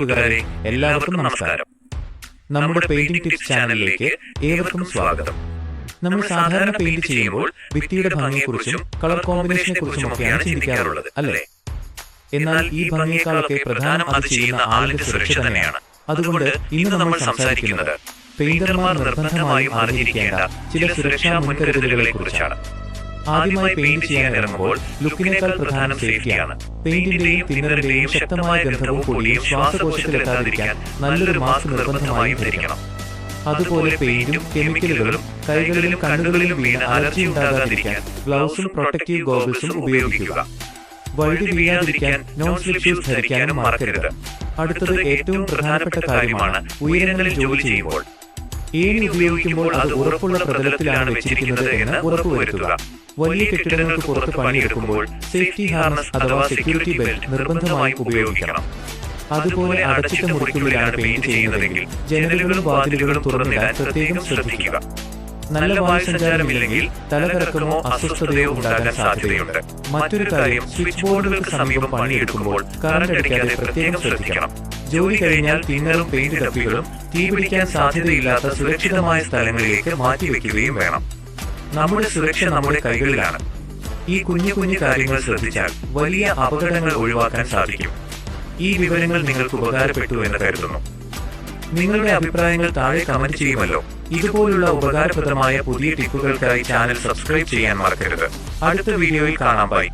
കൂട്ടുകാരെ എല്ലാവർക്കും നമസ്കാരം. നമ്മുടെ പെയിന്റിംഗ് ടിപ്സ് ചാനലിലേക്ക് ഏവർക്കും സ്വാഗതം. നമ്മൾ സാധാരണ പെയിന്റ് ചെയ്യുമ്പോൾ ഭിത്തിയുടെ ഭംഗിയെക്കുറിച്ചും കളർ കോമ്പിനേഷനെ കുറിച്ചുമൊക്കെയാണ് ചിന്തിക്കാറുള്ളത്, അല്ലേ? എന്നാൽ ഈ ഭംഗിയേക്കാളൊക്കെ പ്രധാനം അത് ചെയ്യുന്ന ആളിന്റെ സുരക്ഷ തന്നെയാണ്. അതുകൊണ്ട് ഇന്ന് നമ്മൾ സംസാരിക്കുന്നത് പെയിന്റർമാർ നിർബന്ധമായും അറിഞ്ഞിരിക്കേണ്ട ചില സുരക്ഷാ മുൻകരുതലുകളെ കുറിച്ചാണ്. ആദ്യമായി പെയിന്റ് ചെയ്യാൻ ഇറങ്ങുമ്പോൾ ലുക്കിനേക്കാൾ പ്രധാനം സേഫ്റ്റിയാണ്. പെയിന്റിന്റെയും തിന്നറിന്റെയും ശക്തമായ ഗന്ധവും പൊടിയും ശ്വാസകോശത്തിലെത്താതിരിക്കാൻ നല്ലൊരു മാസ്ക് നിർബന്ധമായും ധരിക്കണം. അതുപോലെ പെയിന്റും കെമിക്കലുകളും കൈകളിലും കണ്ണുകളിലും വീണ് അലർജി ഉണ്ടാകാതിരിക്കാൻ ഗ്ലൗസും പ്രൊട്ടക്റ്റീവ് ഗോഗിൾസും ഉപയോഗിക്കുക. വഴുതി വീഴാതിരിക്കാൻ നോൺ സ്ലിപ്പ് ഷൂസ് ധരിക്കാനും മറക്കരുത്. അടുത്തത് ഏറ്റവും പ്രധാനപ്പെട്ട കാര്യമാണ് ഉയരങ്ങളിൽ ജോലി ചെയ്യുമ്പോൾ. ഏണി ഉപയോഗിക്കുമ്പോൾ അത് ഉറപ്പുള്ള പ്രതലത്തിലാണ് വെച്ചിരിക്കുന്നത് എന്ന് ഉറപ്പുവരുത്തുക. വലിയ കെട്ടിടങ്ങൾക്ക് പുറത്ത് പണിയെടുക്കുമ്പോൾ സേഫ്റ്റി ഹാർനസ് അഥവാ സെക്യൂരിറ്റി ബെൽറ്റ് നിർബന്ധമായും ഉപയോഗിക്കണം. അതുപോലെ അടച്ചിട്ട മുറിക്കുള്ളിലാണ് പെയിന്റ് ചെയ്യുന്നതെങ്കിൽ ജനലുകളും വാതിലുകളും തുറന്നിടാൻ പ്രത്യേകം ശ്രദ്ധിക്കുക. നല്ല വായുസഞ്ചാരമില്ലെങ്കിൽ തലകറക്കമോ അസ്വസ്ഥതയോ ഉണ്ടാകാൻ സാധ്യതയുണ്ട്. മറ്റൊരു കാര്യം, സ്വിച്ച് ബോർഡുകൾക്ക് സമീപം പണിയെടുക്കുമ്പോൾ കറണ്ട് അടിക്കാതെ പ്രത്യേകം ശ്രദ്ധിക്കണം. ജോലി കഴിഞ്ഞാൽ തിന്നറും പെയിന്റ് ഡപ്പികളും തീപിടിക്കാൻ സാധ്യതയില്ലാത്ത സുരക്ഷിതമായ സ്ഥലങ്ങളിലേക്ക് മാറ്റിവെക്കുകയും വേണം. നമ്മുടെ സുരക്ഷ നമ്മുടെ കൈകളിലാണ്. ഈ കുഞ്ഞു കുഞ്ഞു കാര്യങ്ങൾ ശ്രദ്ധിച്ചാൽ വലിയ അപകടങ്ങൾ ഒഴിവാക്കാൻ സാധിക്കും. ഈ വിവരങ്ങൾ നിങ്ങൾക്ക് ഉപകാരപ്പെട്ടു എന്ന് കരുതുന്നു. നിങ്ങളുടെ അഭിപ്രായങ്ങൾ താഴെ കമന്റ് ചെയ്യുമല്ലോ. ഇതുപോലുള്ള ഉപകാരപ്രദമായ പുതിയ ടിപ്പുകൾക്കായി ചാനൽ സബ്സ്ക്രൈബ് ചെയ്യാൻ മറക്കരുത്. അടുത്ത വീഡിയോയിൽ കാണാം. ബൈ.